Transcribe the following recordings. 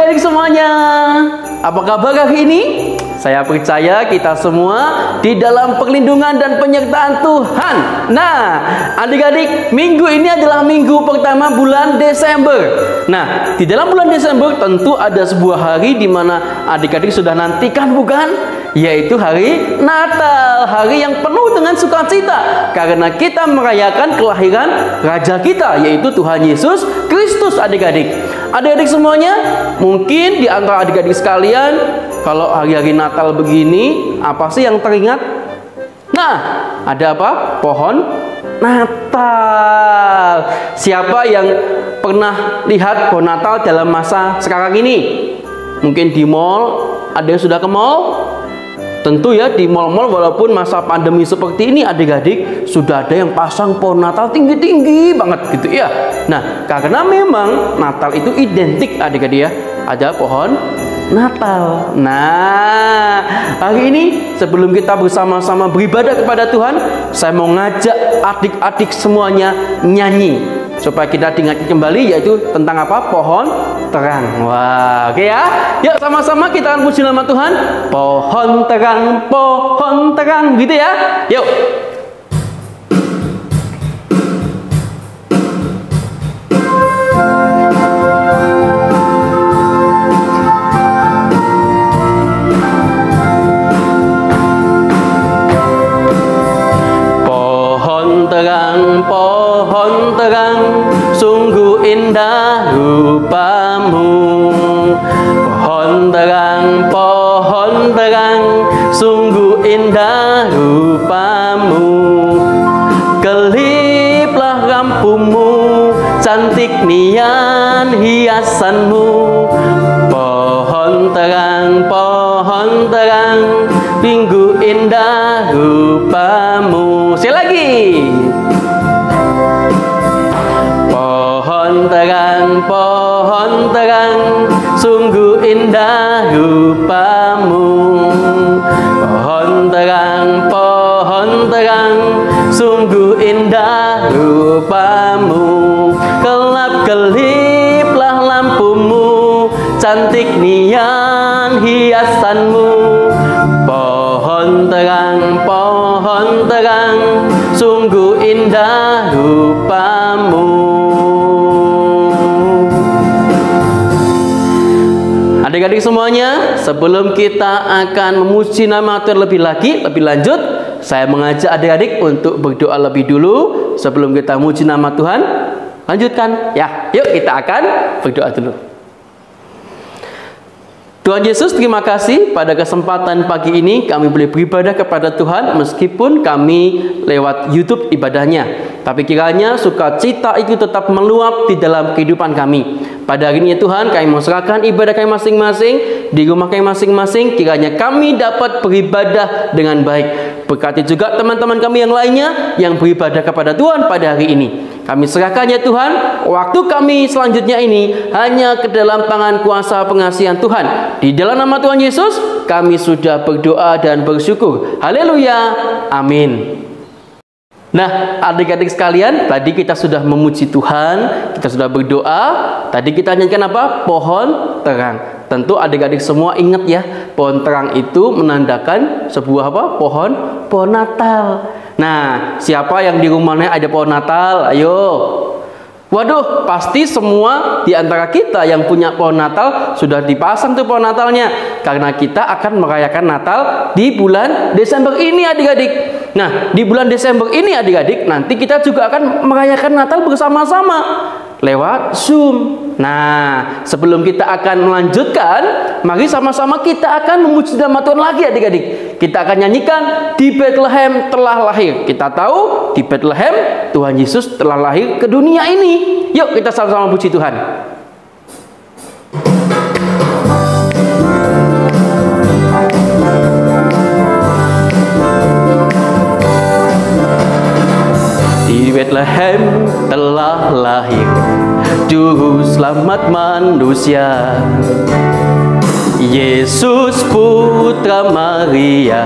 Adik-adik semuanya, apa kabar hari ini? Saya percaya kita semua di dalam perlindungan dan penyertaan Tuhan. Nah, adik-adik, minggu ini adalah minggu pertama bulan Desember. Nah, di dalam bulan Desember tentu ada sebuah hari di mana adik-adik sudah nantikan, bukan? Yaitu hari Natal, hari yang penuh dengan sukacita karena kita merayakan kelahiran Raja kita, yaitu Tuhan Yesus Kristus. Adik-adik semuanya, mungkin di antara adik-adik sekalian, kalau hari-hari Natal begini, apa sih yang teringat? Nah, ada apa? Pohon Natal. Siapa yang pernah lihat pohon Natal dalam masa sekarang ini? Mungkin di mall, ada yang sudah ke mall? Tentu ya, di mall-mall walaupun masa pandemi seperti ini, adik-adik sudah ada yang pasang pohon Natal tinggi-tinggi banget gitu ya. Nah, karena memang Natal itu identik, adik-adik ya, ada pohon Natal. Nah, hari ini sebelum kita bersama-sama beribadah kepada Tuhan, saya mau ngajak adik-adik semuanya nyanyi supaya kita diingatkan kembali, yaitu tentang apa? Pohon terang. Wah, oke ya. Yuk sama-sama kita akan puji nama Tuhan. Pohon terang, gitu ya. Yuk. Pohon terang, sungguh indah rupamu. Pohon terang, sungguh indah rupamu. Keliplah lampumu, cantik nian hiasanmu. Pohon terang, sungguh indah rupamu. Sekali lagi. Pohon terang, sungguh indah rupamu. Pohon terang, sungguh indah rupamu. Kelap-keliplah lampumu, cantik nian hiasanmu. Pohon terang, sungguh indah rupamu. Adik-adik semuanya, sebelum kita akan memuji nama Tuhan lebih lanjut, saya mengajak adik-adik untuk berdoa lebih dulu sebelum kita memuji nama Tuhan. Lanjutkan ya, yuk kita akan berdoa dulu. Tuhan Yesus, terima kasih pada kesempatan pagi ini kami boleh beribadah kepada Tuhan meskipun kami lewat YouTube ibadahnya. Tapi kiranya sukacita itu tetap meluap di dalam kehidupan kami. Pada hari ini ya Tuhan, kami mau serahkan ibadah kami masing-masing di rumah kami masing-masing. Kiranya kami dapat beribadah dengan baik. Berkati juga teman-teman kami yang lainnya yang beribadah kepada Tuhan pada hari ini. Kami serahkan ya Tuhan, waktu kami selanjutnya ini hanya ke dalam tangan kuasa pengasihan Tuhan. Di dalam nama Tuhan Yesus, kami sudah berdoa dan bersyukur. Haleluya. Amin. Nah, adik-adik sekalian, tadi kita sudah memuji Tuhan, kita sudah berdoa. Tadi kita nyanyikan apa? Pohon terang. Tentu adik-adik semua ingat ya, pohon terang itu menandakan sebuah apa? Pohon Natal. Nah, siapa yang di rumahnya ada pohon Natal? Ayo. Waduh, pasti semua di antara kita yang punya pohon Natal sudah dipasang tuh pohon Natalnya. Karena kita akan merayakan Natal di bulan Desember ini, adik-adik. Nah, di bulan Desember ini, adik-adik, nanti kita juga akan merayakan Natal bersama-sama lewat Zoom. Nah, sebelum kita akan melanjutkan, mari sama-sama kita akan memuji nama Tuhan lagi, adik-adik. Kita akan nyanyikan Di Bethlehem Telah Lahir. Kita tahu di Bethlehem Tuhan Yesus telah lahir ke dunia ini. Yuk kita sama-sama puji Tuhan. Di Bethlehem telah lahir Juru Selamat manusia, Yesus Putra Maria,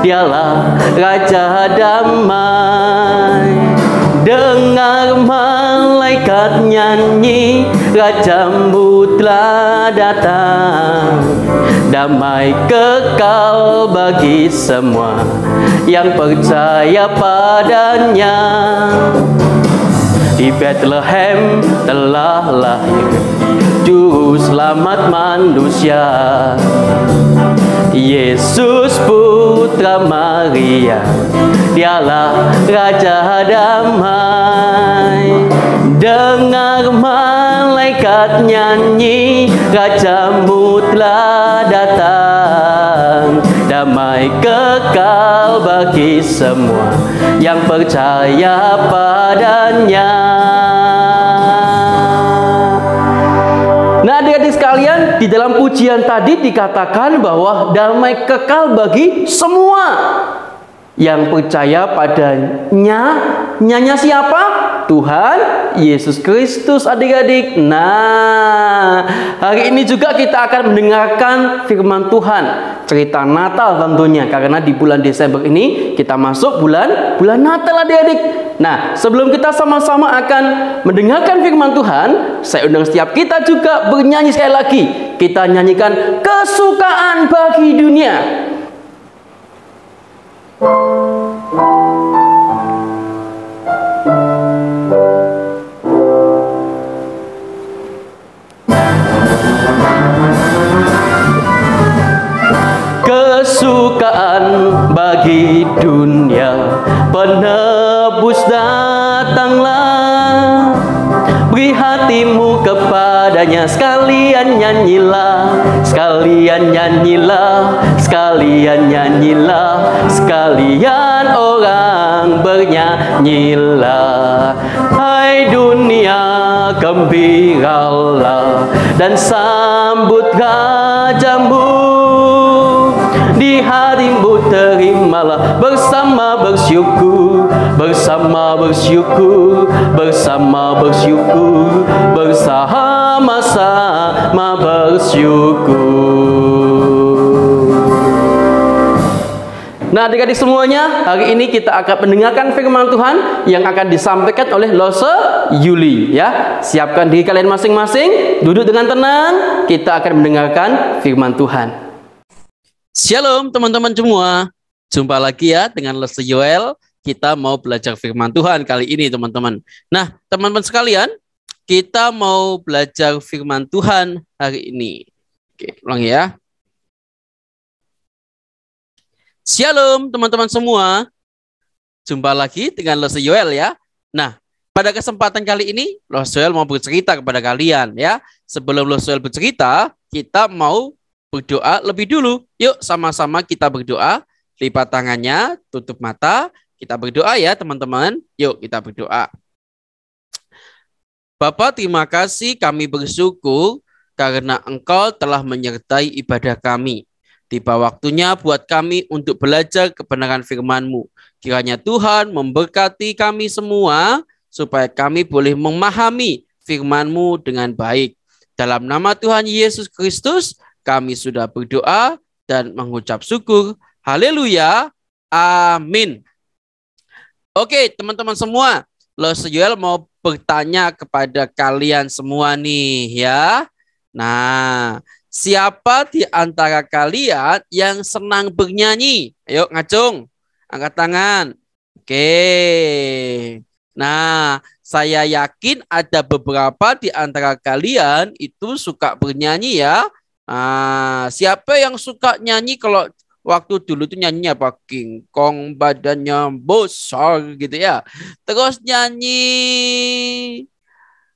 Dialah Raja Damai. Dengar malaikat malaikat nyanyi, Rajamu telah datang. Damai kekal bagi semua yang percaya padanya. Di Bethlehem telah lahir Juru Selamat manusia, Yesus Putra Maria, Dialah Raja damai. Dengar malaikat nyanyi, Rajamu telah datang. Damai kekal bagi semua yang percaya padanya. Nah, adik-adik sekalian, di dalam pujian tadi dikatakan bahwa damai kekal bagi semua yang percaya padanya. Nyanya siapa? Tuhan Yesus Kristus, adik-adik. Nah, hari ini juga kita akan mendengarkan firman Tuhan, cerita Natal tentunya, karena di bulan Desember ini kita masuk bulan Natal, adik-adik. Nah, sebelum kita sama-sama akan mendengarkan firman Tuhan, saya undang setiap kita juga bernyanyi sekali lagi. Kita nyanyikan kesukaan bagi dunia. Kesukaan bagi dunia, penebus datanglah. Beri hatimu kepadanya, sekalian nyanyilah, sekalian nyanyilah, sekalian nyanyilah, sekalian orang bernyanyilah. Hai dunia, gembiralah dan sambut Rajamu. Di harimu terimalah bersama bersyukur, bersama bersyukur, bersama bersyukur, bersama-sama bersyukur. Nah, adik-adik semuanya, hari ini kita akan mendengarkan firman Tuhan yang akan disampaikan oleh Lose Yuli, ya. Siapkan diri kalian masing-masing, duduk dengan tenang, kita akan mendengarkan firman Tuhan. Shalom teman-teman semua. Jumpa lagi ya dengan Lester Yoel. Kita mau belajar firman Tuhan kali ini, teman-teman. Nah, teman-teman sekalian, kita mau belajar firman Tuhan hari ini. Oke, ulangi ya. Shalom teman-teman semua. Jumpa lagi dengan Lester Yoel ya. Nah, pada kesempatan kali ini Lester Yoel mau bercerita kepada kalian ya. Sebelum Lester Yoel bercerita, kita mau berdoa lebih dulu. Yuk sama-sama kita berdoa. Lipat tangannya, tutup mata. Kita berdoa ya teman-teman. Yuk kita berdoa. Bapa, terima kasih, kami bersyukur karena Engkau telah menyertai ibadah kami. Tiba waktunya buat kami untuk belajar kebenaran firman-Mu. Kiranya Tuhan memberkati kami semua supaya kami boleh memahami firman-Mu dengan baik. Dalam nama Tuhan Yesus Kristus, kami sudah berdoa dan mengucap syukur. Haleluya. Amin. Oke, teman-teman semua. Lester Yoel mau bertanya kepada kalian semua nih ya. Nah, siapa di antara kalian yang senang bernyanyi? Ayo ngacung. Angkat tangan. Oke. Nah, saya yakin ada beberapa di antara kalian itu suka bernyanyi ya. Siapa yang suka nyanyi? Kalau waktu dulu tuh nyanyi apa? King Kong badannya besar gitu ya. Terus nyanyi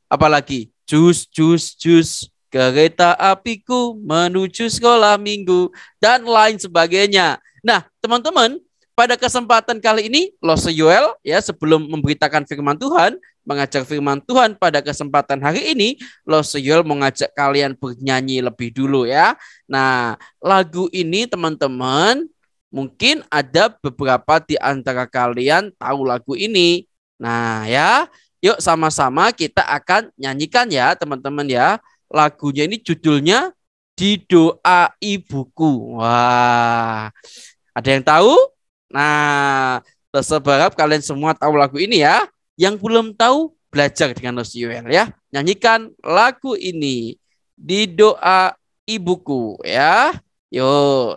apalagi? Jus, jus, jus, kereta apiku menuju sekolah minggu dan lain sebagainya. Nah, teman-teman, pada kesempatan kali ini Lester Yoel ya, sebelum memberitakan firman Tuhan, mengajar firman Tuhan pada kesempatan hari ini, Lester Yoel mengajak kalian bernyanyi lebih dulu ya. Nah, lagu ini teman-teman, mungkin ada beberapa di antara kalian tahu lagu ini. Nah ya, yuk sama-sama kita akan nyanyikan ya teman-teman ya. Lagunya ini judulnya Di Doa Ibuku. Wah, ada yang tahu? Nah, Lester berharap kalian semua tahu lagu ini ya. Yang belum tahu, belajar dengan Los Yuel ya. Nyanyikan lagu ini di doa ibuku ya. Yuk.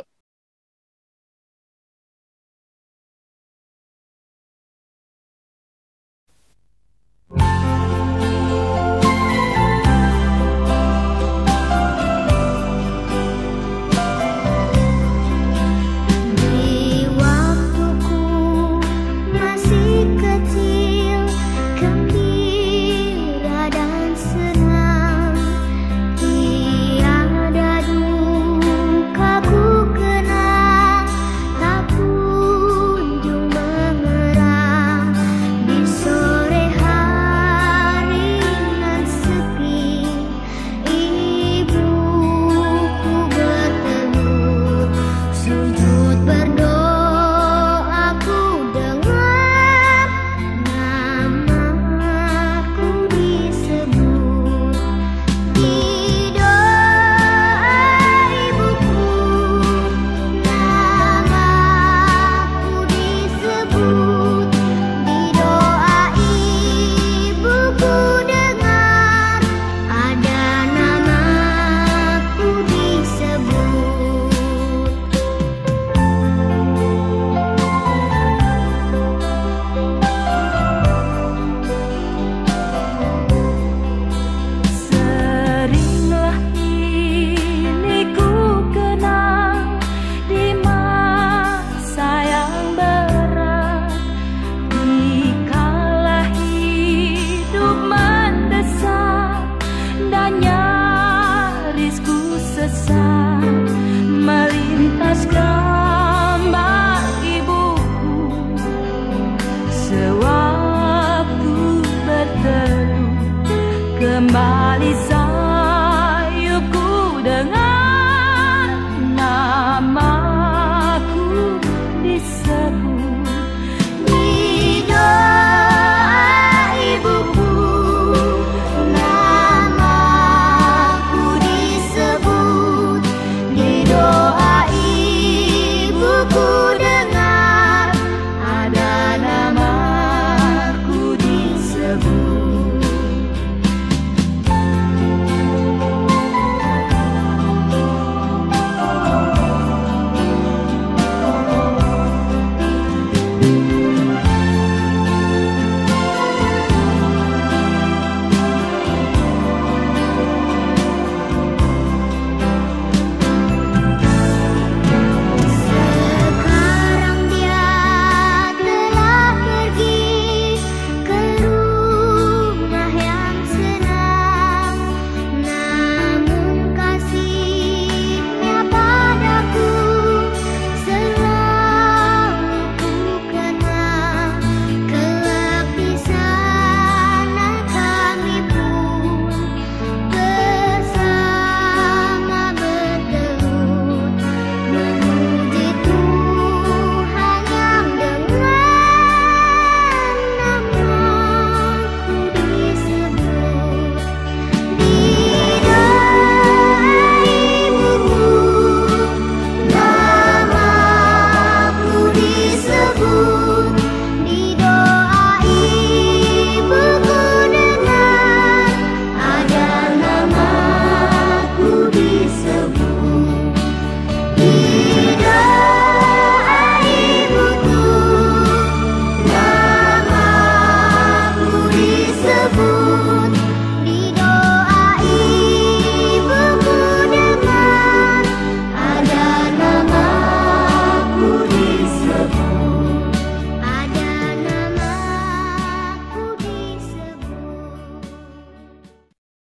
Kembali sayupku dengan namaku disebut di doa ibuku, namaku disebut di doa ibuku, dengar ada namaku disebut.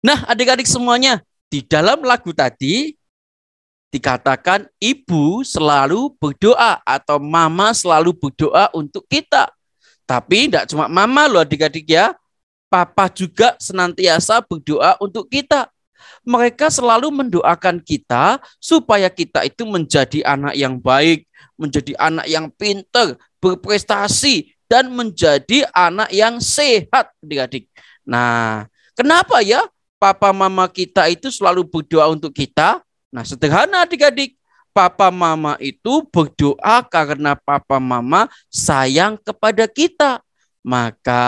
Nah, adik-adik semuanya, di dalam lagu tadi dikatakan ibu selalu berdoa atau mama selalu berdoa untuk kita. Tapi tidak cuma mama loh adik-adik ya, papa juga senantiasa berdoa untuk kita. Mereka selalu mendoakan kita supaya kita itu menjadi anak yang baik, menjadi anak yang pintar, berprestasi, dan menjadi anak yang sehat adik-adik. Nah, kenapa ya papa mama kita itu selalu berdoa untuk kita? Nah, sederhana adik-adik. Papa mama itu berdoa karena papa mama sayang kepada kita. Maka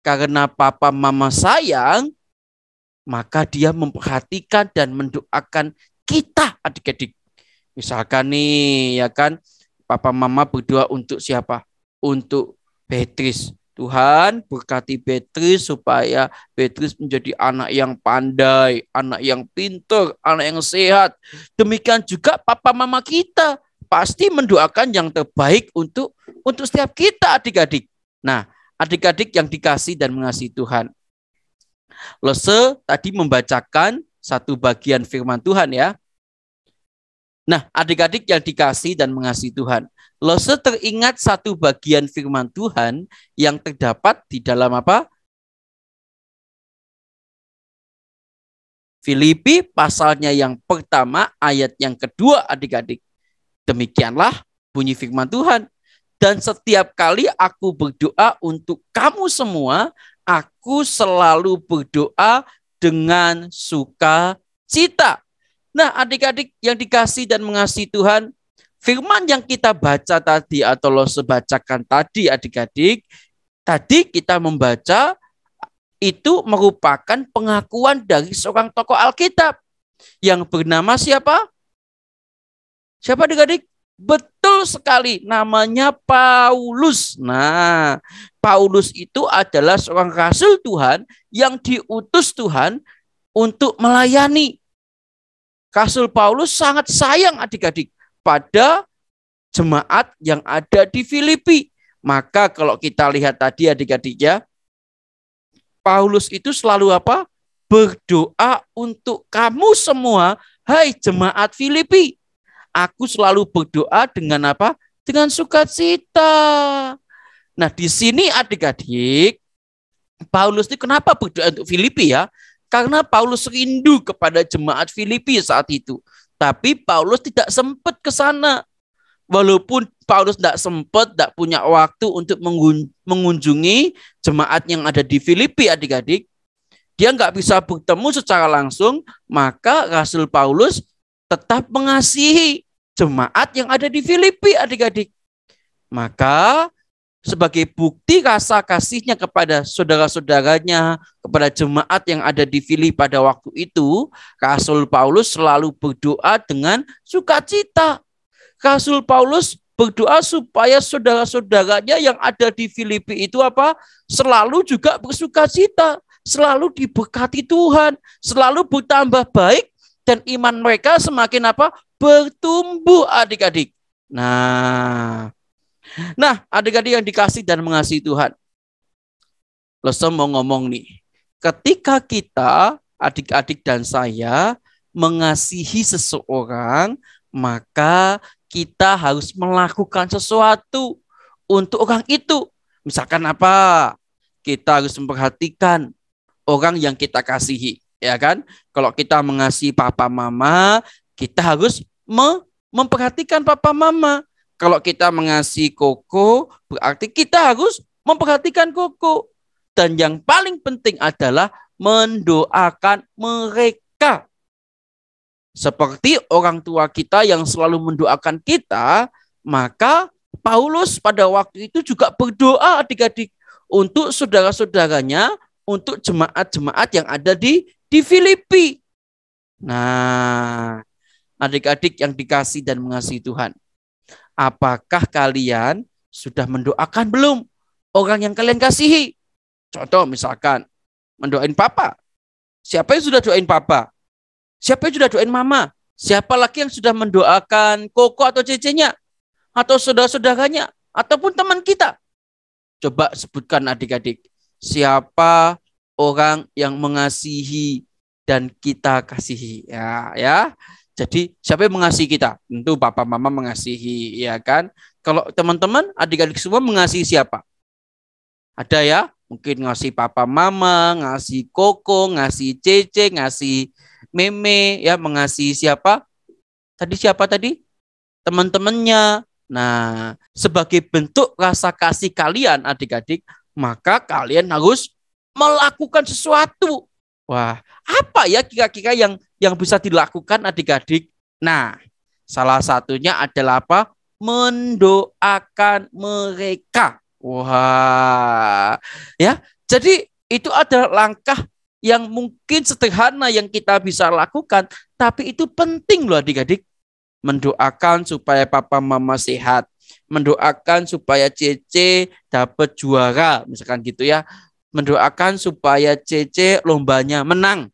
karena papa mama sayang, maka dia memperhatikan dan mendoakan kita adik-adik. Misalkan nih ya kan, papa mama berdoa untuk siapa? Untuk Beatrice. Tuhan berkati Beatrice supaya Beatrice menjadi anak yang pandai, anak yang pintar, anak yang sehat. Demikian juga papa mama kita pasti mendoakan yang terbaik untuk setiap kita adik-adik. Nah, adik-adik yang dikasih dan mengasihi Tuhan. Lose tadi membacakan satu bagian firman Tuhan ya. Nah, adik-adik yang dikasih dan mengasihi Tuhan. Lose teringat satu bagian firman Tuhan yang terdapat di dalam apa? Filipi pasalnya yang pertama ayat yang kedua adik-adik. Demikianlah bunyi firman Tuhan. Dan setiap kali aku berdoa untuk kamu semua, aku selalu berdoa dengan sukacita. Nah, adik-adik yang dikasih dan mengasihi Tuhan, firman yang kita baca tadi atau Lose bacakan tadi adik-adik, tadi kita membaca itu merupakan pengakuan dari seorang tokoh Alkitab yang bernama siapa? Siapa adik-adik? Betul sekali, namanya Paulus. Nah, Paulus itu adalah seorang rasul Tuhan yang diutus Tuhan untuk melayani. Rasul Paulus sangat sayang adik-adik pada jemaat yang ada di Filipi. Maka kalau kita lihat tadi adik-adik ya, Paulus itu selalu apa? Berdoa untuk kamu semua, hai jemaat Filipi. Aku selalu berdoa dengan apa? Dengan sukacita. Nah, di sini adik-adik, Paulus ini kenapa berdoa untuk Filipi ya? Karena Paulus rindu kepada jemaat Filipi saat itu. Tapi Paulus tidak sempat ke sana. Walaupun Paulus tidak sempat, tidak punya waktu untuk mengunjungi jemaat yang ada di Filipi adik-adik. Dia nggak bisa bertemu secara langsung, maka Rasul Paulus tetap mengasihi jemaat yang ada di Filipi adik-adik. Maka sebagai bukti rasa kasihnya kepada saudara-saudaranya, kepada jemaat yang ada di Filipi pada waktu itu, Rasul Paulus selalu berdoa dengan sukacita. Rasul Paulus berdoa supaya saudara-saudaranya yang ada di Filipi itu apa? Selalu juga bersukacita, selalu diberkati Tuhan, selalu bertambah baik dan iman mereka semakin apa? Bertumbuh adik-adik. Nah, adik-adik yang dikasih dan mengasihi Tuhan. Lose mau ngomong nih. Ketika kita, adik-adik dan saya, mengasihi seseorang, maka kita harus melakukan sesuatu untuk orang itu. Misalkan apa? Kita harus memperhatikan orang yang kita kasihi. Ya kan? Kalau kita mengasihi papa mama, kita harus memperhatikan papa mama. Kalau kita mengasihi Koko, berarti kita harus memperhatikan Koko. Dan yang paling penting adalah mendoakan mereka. Seperti orang tua kita yang selalu mendoakan kita, maka Paulus pada waktu itu juga berdoa adik-adik untuk saudara-saudaranya, untuk jemaat-jemaat yang ada di Filipi. Nah, adik-adik yang dikasih dan mengasihi Tuhan, apakah kalian sudah mendoakan belum orang yang kalian kasihi? Contoh misalkan, mendoain papa. Siapa yang sudah doain papa? Siapa yang sudah doain mama? Siapa lagi yang sudah mendoakan Koko atau cecenya? Atau saudara-saudaranya? Ataupun teman kita? Coba sebutkan adik-adik. Siapa orang yang mengasihi dan kita kasihi? Ya. Jadi siapa yang mengasihi kita? Tentu papa mama mengasihi, ya kan? Kalau teman-teman, adik-adik semua mengasihi siapa? Ada ya? Mungkin ngasih papa mama, ngasih Koko, ngasih Cece, ngasih Meme, ya, mengasihi siapa? Siapa tadi? Teman-temannya. Nah, sebagai bentuk rasa kasih kalian adik-adik, maka kalian harus melakukan sesuatu. Wah, apa ya kira-kira yang bisa dilakukan adik-adik? Nah, salah satunya adalah apa? Mendoakan mereka. Wah, ya, Jadi itu adalah langkah yang mungkin sederhana yang kita bisa lakukan, tapi itu penting loh adik-adik. Mendoakan supaya papa mama sehat, mendoakan supaya Cece dapat juara, misalkan gitu ya. Mendoakan supaya Cece lombanya menang.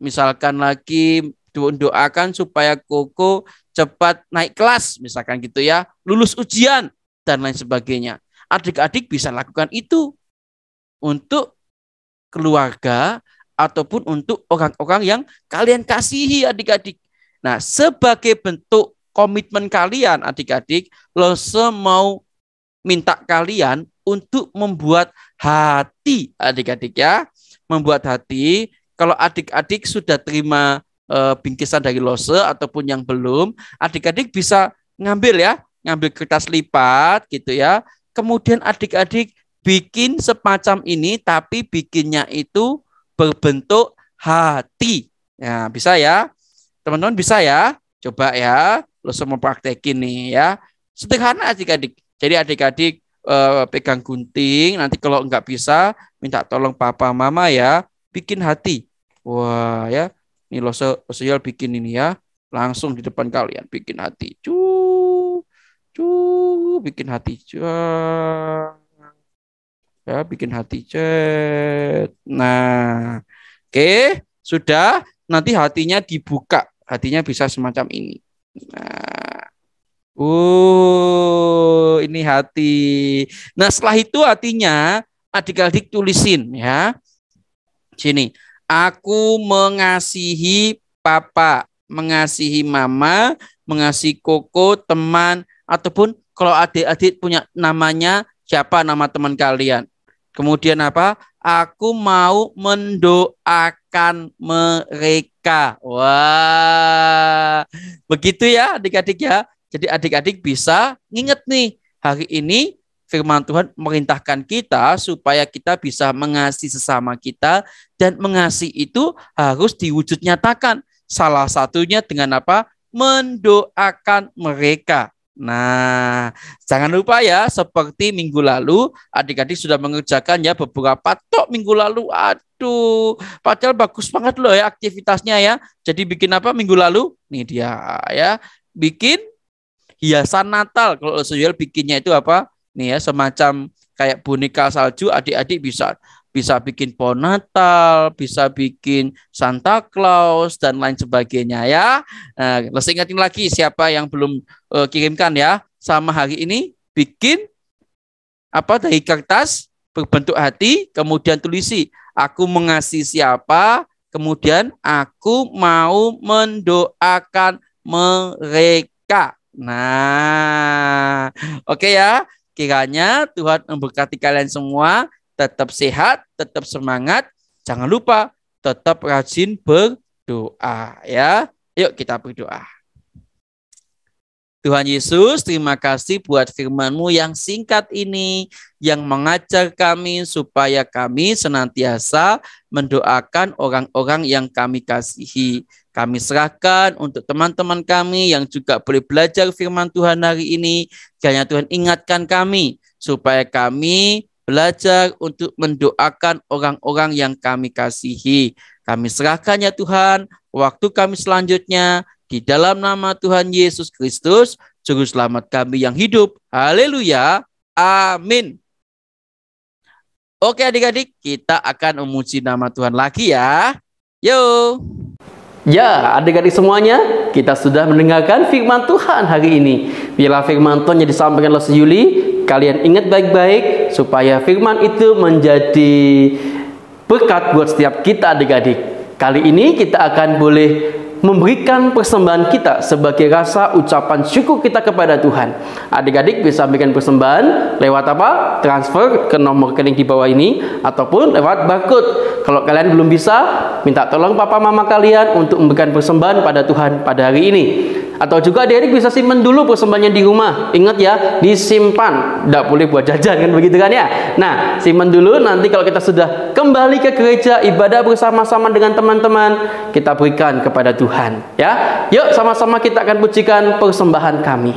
Misalkan lagi doakan supaya Koko cepat naik kelas, misalkan gitu ya, lulus ujian dan lain sebagainya. Adik-adik bisa lakukan itu untuk keluarga ataupun untuk orang-orang yang kalian kasihi adik-adik. Nah, sebagai bentuk komitmen kalian adik-adik, Lose mau minta kalian untuk membuat hati adik-adik ya. Membuat hati, kalau adik-adik sudah terima bingkisan dari Lose ataupun yang belum, adik-adik bisa ngambil ya, ngambil kertas lipat gitu ya. Kemudian adik-adik bikin semacam ini, tapi bikinnya itu berbentuk hati. Ya, bisa ya. Teman-teman bisa ya. Coba ya. Lo semua praktekin nih ya. Sederhana adik-adik. Jadi adik-adik pegang gunting. Nanti kalau nggak bisa, minta tolong papa mama ya. Bikin hati. Wah ya. Ini lo bikin ini ya. Langsung di depan kalian. Bikin hati. Bikin hati. Ya, bikin hati chat. Nah, oke, sudah. Nanti hatinya dibuka. Hatinya bisa semacam ini. Nah, ini hati. Nah, setelah itu hatinya adik-adik tulisin ya. Sini. Aku mengasihi papa, mengasihi mama, mengasihi Koko, teman, ataupun kalau adik-adik punya namanya, siapa nama teman kalian. Kemudian apa? Aku mau mendoakan mereka. Wah, begitu ya adik-adik ya. Jadi adik-adik bisa nginget nih, hari ini firman Tuhan merintahkan kita supaya kita bisa mengasihi sesama kita, dan mengasihi itu harus diwujud nyatakan. Salah satunya dengan apa? Mendoakan mereka. Nah, jangan lupa ya, seperti minggu lalu adik-adik sudah mengerjakan ya beberapa tok minggu lalu. Aduh, padahal bagus banget loh ya aktivitasnya ya. Jadi bikin apa minggu lalu? Nih dia ya, bikin hiasan Natal. Kalau Soyel bikinnya itu apa? Nih ya, semacam kayak boneka salju. Adik-adik bisa bikin pohon Natal, bisa bikin Santa Claus dan lain sebagainya ya. Nah, let's ingatin lagi siapa yang belum kirimkan ya. Sama hari ini bikin apa dari kertas berbentuk hati, kemudian tulisi aku mengasihi siapa, kemudian aku mau mendoakan mereka. Nah, oke ya. Kiranya Tuhan memberkati kalian semua. Tetap sehat, tetap semangat. Jangan lupa tetap rajin berdoa ya. Yuk kita berdoa. Tuhan Yesus, terima kasih buat firman-Mu yang singkat ini, yang mengajar kami supaya kami senantiasa mendoakan orang-orang yang kami kasihi. Kami serahkan untuk teman-teman kami yang juga boleh belajar firman Tuhan hari ini. Kiranya Tuhan ingatkan kami supaya kami belajar untuk mendoakan orang-orang yang kami kasihi. Kami serahkan ya Tuhan, waktu kami selanjutnya di dalam nama Tuhan Yesus Kristus, Juru Selamat kami yang hidup. Haleluya. Amin. Oke adik-adik, kita akan memuji nama Tuhan lagi ya. Yo. Ya, adik-adik semuanya, kita sudah mendengarkan firman Tuhan hari ini. Bila firman Tuhan yang disampaikan oleh Yuli, kalian ingat baik-baik supaya firman itu menjadi berkat buat setiap kita adik-adik. Kali ini kita akan boleh memberikan persembahan kita sebagai rasa ucapan syukur kita kepada Tuhan. Adik-adik bisa berikan persembahan lewat apa? Transfer ke nomor rekening di bawah ini ataupun lewat barcode. Kalau kalian belum bisa, minta tolong papa mama kalian untuk memberikan persembahan pada Tuhan pada hari ini. Atau juga adik-adik bisa simpan dulu persembahannya di rumah. Ingat ya, disimpan. Tidak boleh buat jajan kan begitu kan ya. Nah, simpan dulu, nanti kalau kita sudah kembali ke gereja, ibadah bersama-sama dengan teman-teman, kita berikan kepada Tuhan ya. Yuk sama-sama kita akan pujikan persembahan kami.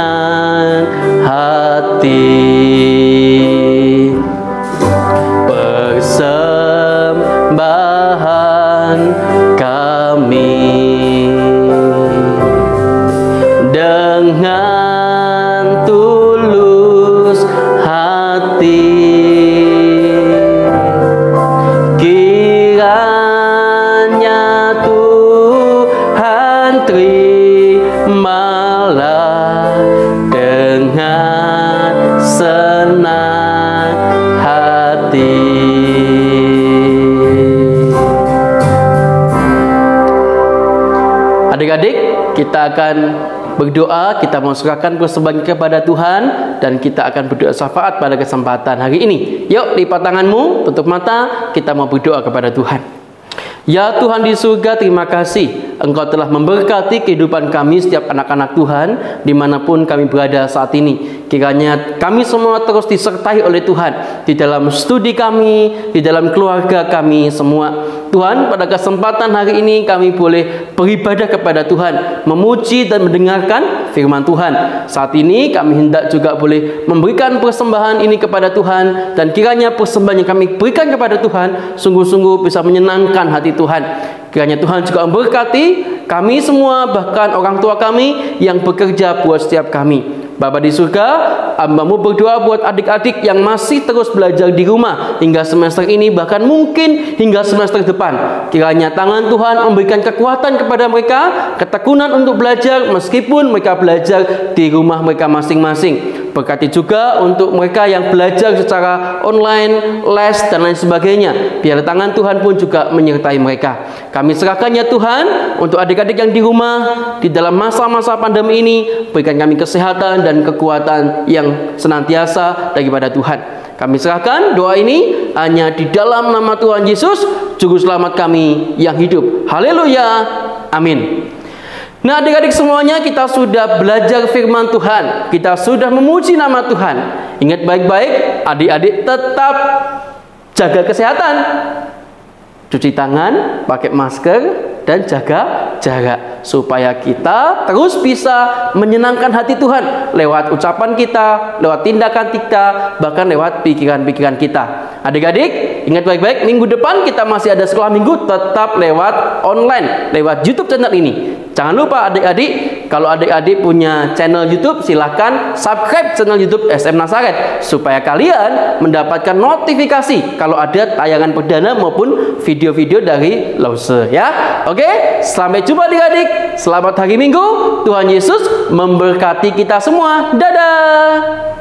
senang hati. Persembahan kami dengan tulus hati, kiranya Tuhan terimalah dengan senang hati. Adik-adik, kita akan berdoa, kita mau serahkan persembahan kepada Tuhan, dan kita akan berdoa syafaat pada kesempatan hari ini. Yuk, lipat tanganmu, tutup mata, kita mau berdoa kepada Tuhan. Ya Tuhan di surga, terima kasih Engkau telah memberkati kehidupan kami setiap anak-anak Tuhan dimanapun kami berada saat ini. Kiranya kami semua terus disertai oleh Tuhan di dalam studi kami, di dalam keluarga kami semua. Tuhan, pada kesempatan hari ini kami boleh beribadah kepada Tuhan, memuji dan mendengarkan firman Tuhan. Saat ini kami hendak juga boleh memberikan persembahan ini kepada Tuhan, dan kiranya persembahan yang kami berikan kepada Tuhan sungguh-sungguh bisa menyenangkan hati Tuhan. Kiranya Tuhan juga memberkati kami semua, bahkan orang tua kami yang bekerja buat setiap kami. Bapa di surga, hamba-Mu berdoa buat adik-adik yang masih terus belajar di rumah hingga semester ini, bahkan mungkin hingga semester depan. Kiranya tangan Tuhan memberikan kekuatan kepada mereka, ketekunan untuk belajar meskipun mereka belajar di rumah mereka masing-masing. Berkati juga untuk mereka yang belajar secara online, les, dan lain sebagainya. Biar tangan Tuhan pun juga menyertai mereka. Kami serahkan ya Tuhan untuk adik-adik yang di rumah di dalam masa-masa pandemi ini. Berikan kami kesehatan dan kekuatan yang senantiasa daripada Tuhan. Kami serahkan doa ini hanya di dalam nama Tuhan Yesus, Juru Selamat kami yang hidup. Haleluya. Amin. Nah, adik-adik semuanya, kita sudah belajar firman Tuhan, kita sudah memuji nama Tuhan. Ingat baik-baik, adik-adik tetap jaga kesehatan, cuci tangan, pakai masker, dan jaga jarak, supaya kita terus bisa menyenangkan hati Tuhan lewat ucapan kita, lewat tindakan kita, bahkan lewat pikiran-pikiran kita. Adik-adik, ingat baik-baik, minggu depan kita masih ada sekolah minggu tetap lewat online, lewat YouTube channel ini. Jangan lupa adik-adik, kalau adik-adik punya channel YouTube, silahkan subscribe channel YouTube SM Nazaret, supaya kalian mendapatkan notifikasi kalau ada tayangan perdana maupun video-video dari Lause, ya. Oke, sampai jumpa adik-adik. Selamat hari Minggu. Tuhan Yesus memberkati kita semua. Dadah.